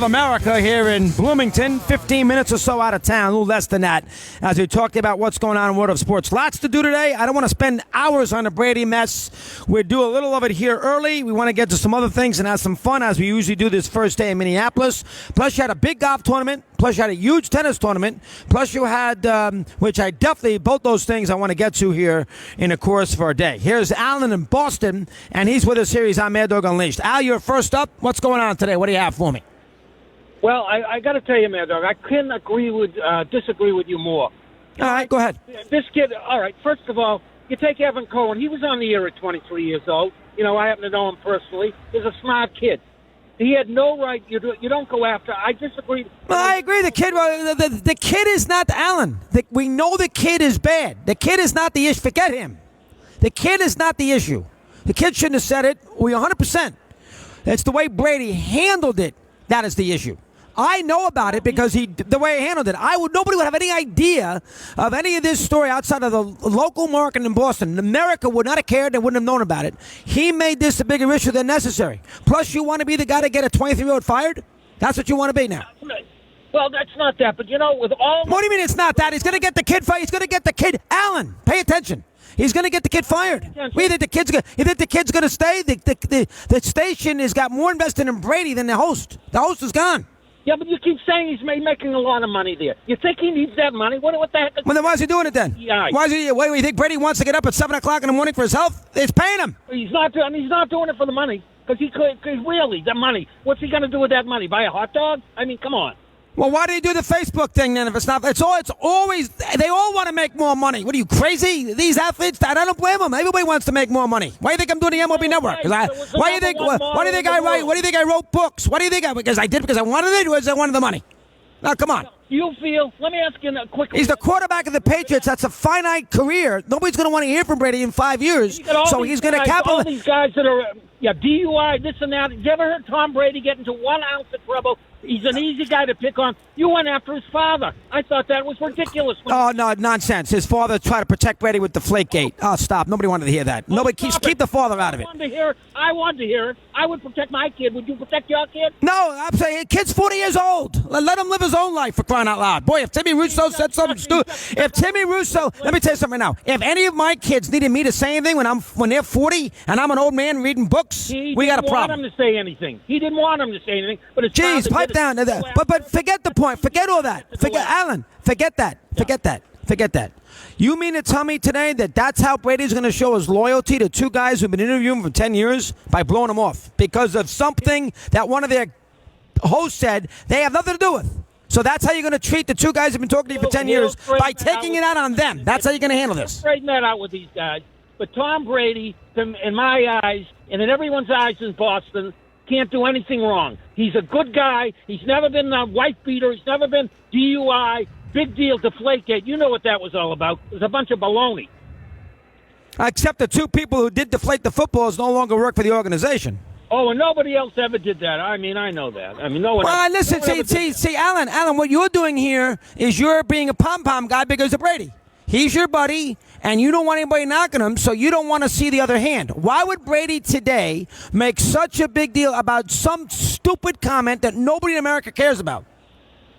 of America here in Bloomington. 15 minutes or so out of town, a little less than that, as we talked about what's going on in the world of sports. Lots to do today. I don't want to spend hours on the Brady mess. We'll do a little of it here early. We want to get to some other things and have some fun, as we usually do this first day in Minneapolis. Plus, you had a big golf tournament. Plus, you had a huge tennis tournament. Plus, you had, which I definitely, both those things I want to get to here in the course of our day. Here's Alan in Boston, and he's with us here. He's on Mad Dog Unleashed. Al, you're first up. What's going on today? What do you have for me? Well, I got to tell you, Mad Dog, I couldn't disagree with you more. All right, go ahead. This kid, all right, first of all, you take Evan Cohen. He was on the air at 23 years old. You know, I happen to know him personally. He's a smart kid. He had no right. You don't go after. I disagree. Well, I agree. The kid is not Alan. We know the kid is bad. The kid is not the issue. Forget him. The kid is not the issue. The kid shouldn't have said it. We 100%. It's the way Brady handled it. That is the issue. I know about it because the way he handled it. Nobody would have any idea of any of this story outside of the local market in Boston. America would not have cared. They wouldn't have known about it. He made this a bigger issue than necessary. Plus, you want to be the guy to get a 23-year-old fired? That's what you want to be now. Well, that's not that. But, you know, with all... What do you mean it's not that? He's going to get the kid fired. He's going to get the kid... Alan, pay attention. He's going to get the kid fired. You think the kid's going to stay? The station has got more invested in Brady than the host. The host is gone. Yeah, but you keep saying he's making a lot of money there. You think he needs that money? What the heck? Well, then why is he doing it then? Yeah. Why is he? Why do you think Brady wants to get up at 7 o'clock in the morning for his health? It's paying him. He's not doing it for the money because really the money. What's he going to do with that money? Buy a hot dog? I mean, come on. Well, why do you do the Facebook thing then? If it's not, it's always they all want to make more money. What are you, crazy? These athletes, I don't blame them. Everybody wants to make more money. Why do you think I'm doing the MLB Network? Why do you think? What do you think I write? What do you think I wrote books? What do you think? Because I wanted it, or because I wanted the money? Now, come on. You feel? Let me ask you a quick. He's the quarterback of the Patriots. That's a finite career. Nobody's going to want to hear from Brady in 5 years. So he's going to capitalize. All these guys that are DUI, this and that. You ever heard Tom Brady get into 1 ounce of trouble? He's an easy guy to pick on. You went after his father. I thought that was ridiculous. Oh, no, nonsense. His father tried to protect Brady with the Deflategate. Oh, stop. Nobody wanted to hear that. Nobody keep the father out of it. I wanted to hear it. I would protect my kid. Would you protect your kid? No, I'm saying, kid's 40 years old. Let him live his own life, for crying out loud. Boy, if Timmy Russo said something stupid, let me tell you something now. If any of my kids needed me to say anything when they're 40 and I'm an old man reading books, we got a problem. He didn't want him to say anything. He didn't want him to say anything. But it's jeez, pipe down. But forget the point. Forget all that. Alan, forget that. Forget that. You mean to tell me today that that's how Brady's going to show his loyalty to two guys who've been interviewing him for 10 years? By blowing them off because of something that one of their hosts said they have nothing to do with. So that's how you're going to treat the two guys who've been talking to you for 10 years, by taking it out on them. That's how you're going to handle this. Straighten that out with these guys. But Tom Brady, in my eyes, and in everyone's eyes in Boston, can't do anything wrong. He's a good guy. He's never been a wife beater. He's never been DUI. Big deal, Deflategate. You know what that was all about. It was a bunch of baloney. Except the two people who did deflate the footballs no longer work for the organization. Oh, and nobody else ever did that. I mean, I know that. I mean, no one. Well, listen, see, Alan, what you're doing here is you're being a pom-pom guy because of Brady. He's your buddy, and you don't want anybody knocking him, so you don't want to see the other hand. Why would Brady today make such a big deal about some stupid comment that nobody in America cares about?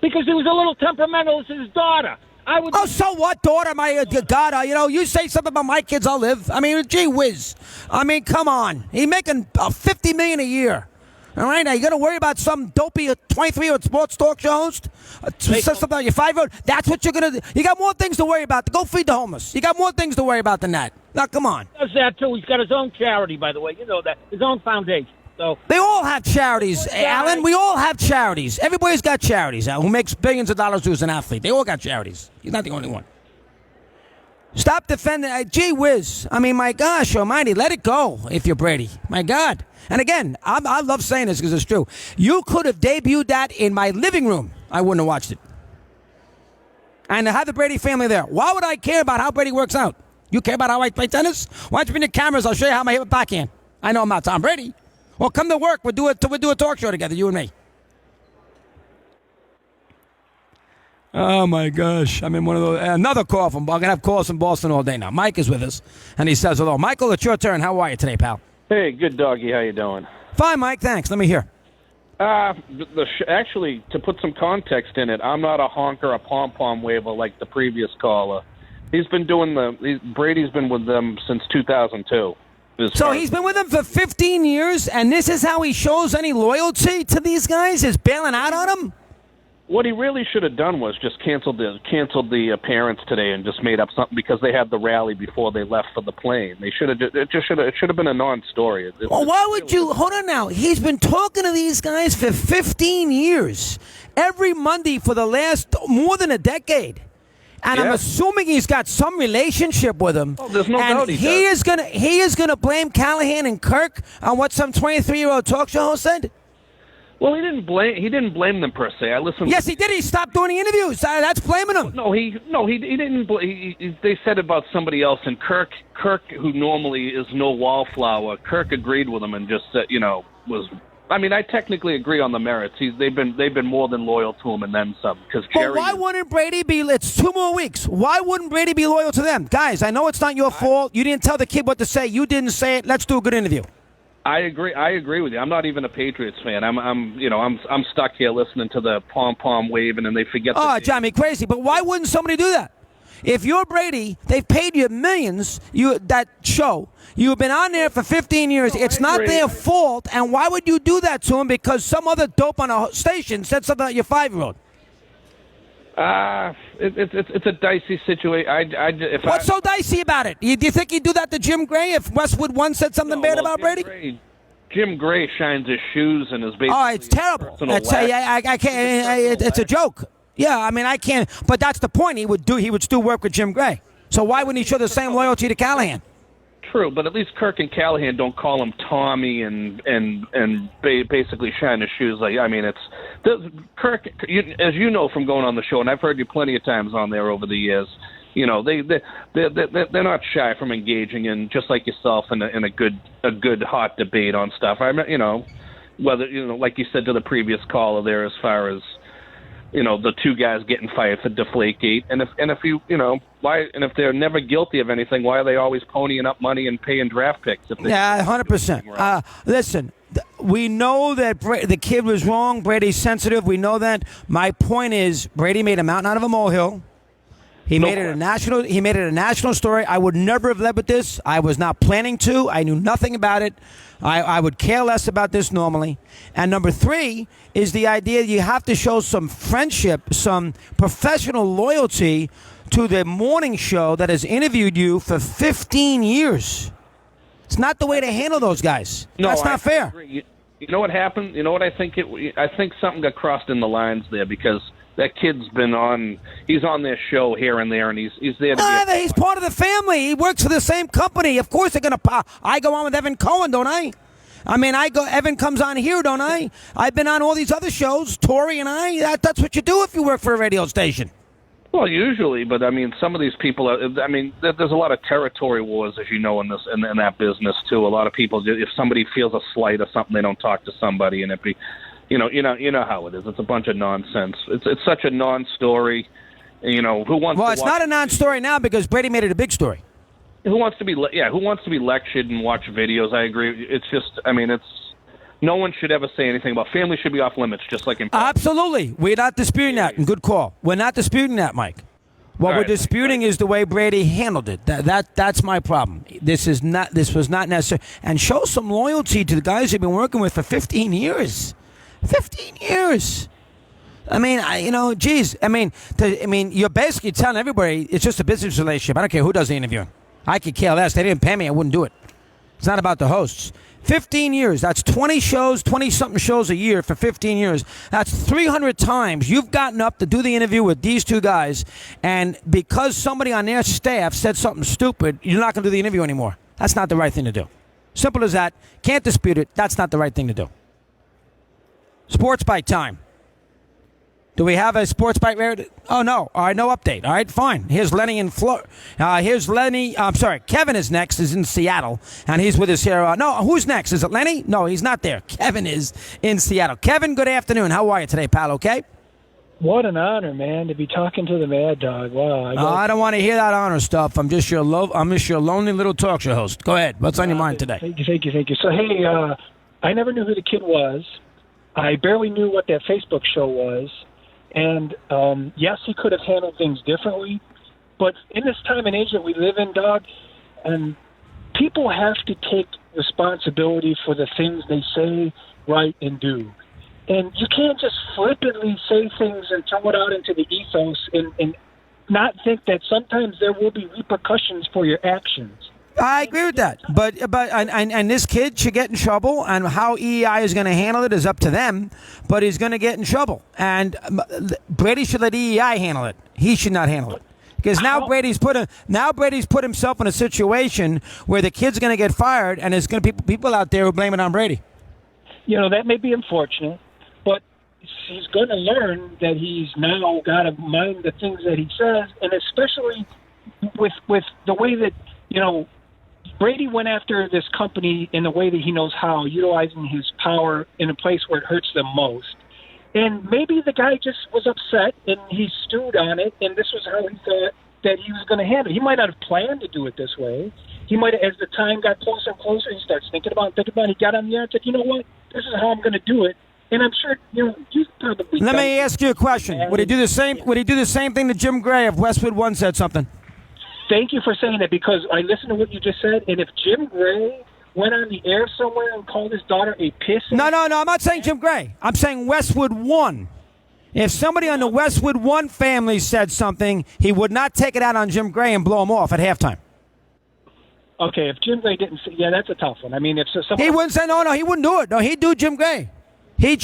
Because he was a little temperamental as his daughter. Oh, so what, daughter? My God, you say something about my kids, I'll live. I mean, gee whiz. I mean, come on. He's making $50 million a year. All right, now you got to worry about some dopey 23-year-old sports talk show host? Something about your 5-year-old? That's what you're going to do. You got more things to worry about. Go feed the homeless. You got more things to worry about than that. Now, come on. He does that, too. He's got his own charity, by the way. You know that. His own foundation. So they all have charities, Alan. We all have charities. Everybody's got charities, Alan, who makes billions of dollars as an athlete. They all got charities. He's not the only one. Stop defending. Gee whiz. I mean, my gosh almighty, let it go if you're Brady. My God. And again, I love saying this because it's true. You could have debuted that in my living room. I wouldn't have watched it. And to have the Brady family there. Why would I care about how Brady works out? You care about how I play tennis? Why don't you bring the cameras? I'll show you how I hit a backhand. I know I'm not Tom Brady. Well, come to work. We'll do a talk show together, you and me. Oh, my gosh. I'm in one of those. Another call from... I'm going to have calls from Boston all day now. Mike is with us, and he says hello. Michael, it's your turn. How are you today, pal? Hey, good doggy. How you doing? Fine, Mike. Thanks. Let me hear. Actually, to put some context in it, I'm not a honker, a pom-pom waver like the previous caller. He's been doing Brady's been with them since 2002. So he's been with them for 15 years, and this is how he shows any loyalty to these guys, is bailing out on them? What he really should have done was just canceled the appearance today and just made up something because they had the rally before they left for the plane. They should have it should have been a non-story. Well, why would you hold on now? He's been talking to these guys for 15 years, every Monday for the last more than a decade. And I'm assuming he's got some relationship with him. Oh, there's no doubt he does. He is gonna blame Callahan and Kirk on what some 23-year-old talk show host said. Well, he didn't blame them per se. I listened. Yes, he did. He stopped doing the interviews. That's blaming him. No, he didn't. They said about somebody else, and Kirk, who normally is no wallflower, Kirk agreed with him and just said, was. I mean, I technically agree on the merits. They've been more than loyal to him and then some. Because Jerry. But why wouldn't Brady be? It's 2 more weeks. Why wouldn't Brady be loyal to them, guys? I know it's not your fault. You didn't tell the kid what to say. You didn't say it. Let's do a good interview. I agree with you. I'm not even a Patriots fan. I'm stuck here listening to the pom waving, and they forget. Oh, John, me crazy. But why wouldn't somebody do that? If you're Brady, they've paid you millions. That show. You've been on there for 15 years. It's not their fault. And why would you do that to him? Because some other dope on a station said something about your 5-year-old. It's a dicey situation. What's so dicey about it? Do you think he'd do that to Jim Gray if Westwood once said something bad about Brady? Jim Gray shines his shoes and is basically. Oh, it's terrible. I can't. It's a joke. Yeah, I mean I can't. But that's the point. He would still work with Jim Gray. So why wouldn't he show the same loyalty to Callahan? True, but at least Kirk and Callahan don't call him Tommy and basically shine his shoes. Kirk, as you know from going on the show, and I've heard you plenty of times on there over the years. They're not shy from engaging in, just like yourself, in a good hot debate on stuff. Whether like you said to the previous caller there, as far as the two guys getting fired for Deflategate, and if they're never guilty of anything, why are they always ponying up money and paying draft picks? 100%. Listen, we know that the kid was wrong. Brady's sensitive. We know that. My point is, Brady made a mountain out of a molehill. He made it a national story. I would never have led with this. I was not planning to. I knew nothing about it. I would care less about this normally. And number 3 is the idea you have to show some friendship, some professional loyalty to the morning show that has interviewed you for 15 years. It's not the way to handle those guys. No, that's not fair. Agree. You know what happened? You know what I think? I think something got crossed in the lines there, because that kid's he's on their show here and there, and he's there to he's part of the family. He works for the same company. Of course they're going to I go on with Evan Cohen, don't I? Evan comes on here, don't I? I've been on all these other shows, Tori and I. That's what you do if you work for a radio station. Well, usually, but some of these people there's a lot of territory wars, as you know, in that business too. A lot of people, if somebody feels a slight or something, they don't talk to somebody, and you know how it is. It's a bunch of nonsense. It's such a non-story. Who wants? Well, it's not a non-story now because Brady made it a big story. Who wants to be lectured and watch videos? I agree. It's just, no one should ever say anything about family should be off limits, just like in Absolutely. We're not disputing that. And good call. We're not disputing that, Mike. What we're disputing is the way Brady handled it. That's my problem. This was not necessary. And show some loyalty to the guys you've been working with for 15 years. 15 years. You're basically telling everybody it's just a business relationship. I don't care who does the interviewing. I could care less. They didn't pay me. I wouldn't do it. It's not about the hosts. 15 years. That's 20-something shows a year for 15 years. That's 300 times you've gotten up to do the interview with these two guys, and because somebody on their staff said something stupid, you're not going to do the interview anymore. That's not the right thing to do. Simple as that. Can't dispute it. That's not the right thing to do. Sports Bite time. Do we have a Sports Bite? Oh, no. All right, no update. All right, fine. Here's Lenny in Florida. Kevin is next. Is in Seattle, and he's with us here. No, who's next? Is it Lenny? No, he's not there. Kevin is in Seattle. Kevin, good afternoon. How are you today, pal? Okay? What an honor, man, to be talking to the Mad Dog. Wow. I don't want to hear that honor stuff. I'm just your lonely little talk show host. Go ahead. What's on your mind today? Thank you. So, hey, I never knew who the kid was. I barely knew what that Facebook show was. And, yes, he could have handled things differently. But in this time and age that we live in, Doug, and people have to take responsibility for the things they say, write, and do. And you can't just flippantly say things and throw it out into the ethos and not think that sometimes there will be repercussions for your actions. I agree with that, but and this kid should get in trouble, and how EEI is going to handle it is up to them. But he's going to get in trouble, and Brady should let EEI handle it. He should not handle it, because now Brady's put himself in a situation where the kid's going to get fired, and there's going to be people out there who blame it on Brady. You know, that may be unfortunate, but he's going to learn that he's now got to mind the things that he says, and especially with the way that, you know, Brady went after this company in the way that he knows how, utilizing his power in a place where it hurts them most. And maybe the guy just was upset and he stewed on it, and this was how he thought that he was going to handle it. He might not have planned to do it this way. He might have, as the time got closer and closer, he starts thinking about it. He got on the air and said, you know what, this is how I'm going to do it. And I'm sure, you know, you probably. Let me ask you a question. Would he do the same? Would he do the same thing that Jim Gray of Westwood One said something? Thank you for saying that, because I listened to what you just said, and if Jim Gray went on the air somewhere and called his daughter a piss... No, I'm not saying Jim Gray. I'm saying Westwood One. If somebody on the Westwood One family said something, he would not take it out on Jim Gray and blow him off at halftime. Okay, if Jim Gray didn't say... Yeah, that's a tough one. I mean, if someone... He wouldn't say, no, he wouldn't do it. No, he'd do Jim Gray. He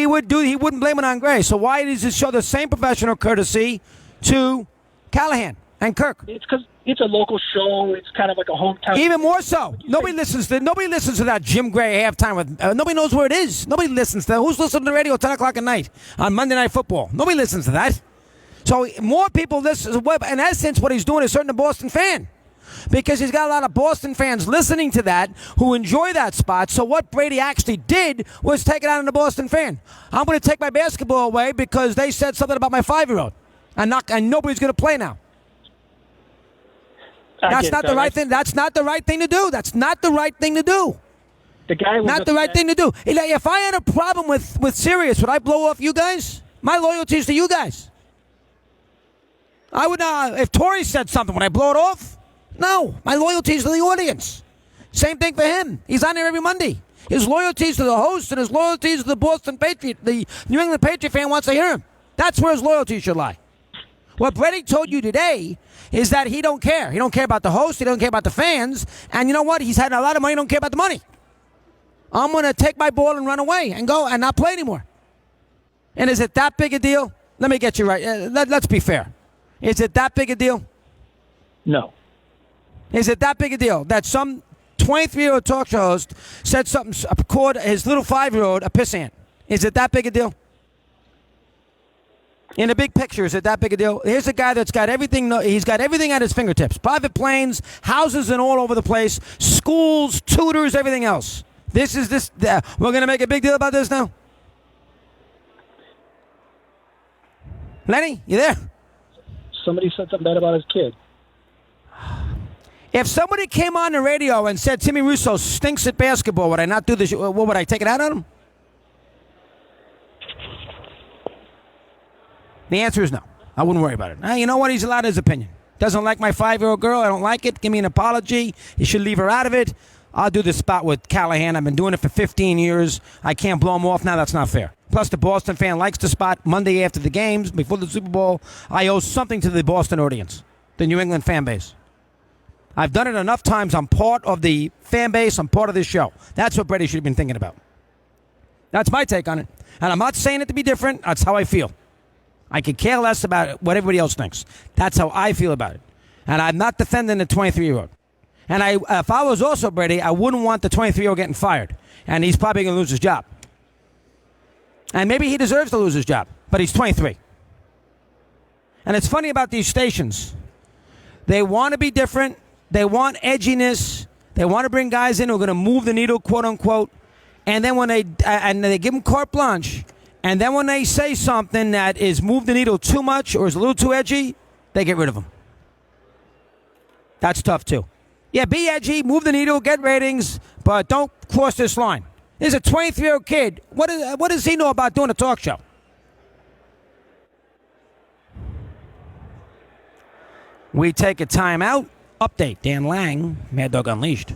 wouldn't blame it on Gray. So why does it show the same professional courtesy to Callahan and Kirk? It's because it's a local show. It's kind of like a hometown. Even more so. Nobody listens to that Jim Gray halftime with. Nobody knows where it is. Nobody listens to that. Who's listening to the radio at 10 o'clock at night on Monday Night Football? Nobody listens to that. So more people listen. In essence, what he's doing is hurting the Boston fan, because he's got a lot of Boston fans listening to that who enjoy that spot. So what Brady actually did was take it out on the Boston fan. I'm going to take my basketball away because they said something about my 5-year-old, and nobody's going to play now. That's not the right thing. That's not the right thing to do. That's not the right thing to do. The guy was not the right thing to do. If I had a problem with Sirius, would I blow off you guys? My loyalty is to you guys. I would not. If Torrey said something, would I blow it off? No. My loyalty is to the audience. Same thing for him. He's on there every Monday. His loyalty is to the host, and his loyalty is to the Boston Patriot. The New England Patriot fan wants to hear him. That's where his loyalty should lie. What Brady told you today is that he don't care. He don't care about the host. He don't care about the fans. And you know what? He's had a lot of money. He don't care about the money. I'm going to take my ball and run away and go and not play anymore. And is it that big a deal? Let me get you right. Let's be fair. Is it that big a deal? No. Is it that big a deal that some 23-year-old talk show host said something, called his little 5-year-old a pissant? Is it that big a deal? In the big picture, is it that big a deal? Here's a guy that's got everything. He's got everything at his fingertips. Private planes, houses and all over the place, schools, tutors, everything else. We're going to make a big deal about this now? Lenny, you there? Somebody said something bad about his kid. If somebody came on the radio and said Timmy Russo stinks at basketball, would I not do this? What would I take it out on him? The answer is no. I wouldn't worry about it. You know what? He's allowed his opinion. Doesn't like my 5-year-old girl. I don't like it. Give me an apology. You should leave her out of it. I'll do this spot with Callahan. I've been doing it for 15 years. I can't blow him off now. That's not fair. Plus, the Boston fan likes the spot Monday after the games, before the Super Bowl. I owe something to the Boston audience, the New England fan base. I've done it enough times. I'm part of the fan base. I'm part of this show. That's what Brady should have been thinking about. That's my take on it. And I'm not saying it to be different. That's how I feel. I could care less about what everybody else thinks. That's how I feel about it. And I'm not defending the 23-year-old. And if I was also Brady, I wouldn't want the 23-year-old getting fired. And he's probably going to lose his job. And maybe he deserves to lose his job, but he's 23. And it's funny about these stations. They want to be different. They want edginess. They want to bring guys in who are going to move the needle, quote unquote. And then when they give them carte blanche, and then when they say something that is move the needle too much or is a little too edgy, they get rid of them. That's tough too. Yeah, be edgy, move the needle, get ratings, but don't cross this line. There's a 23-year-old kid. What does he know about doing a talk show? We take a time out. Update, Dan Lang, Mad Dog Unleashed.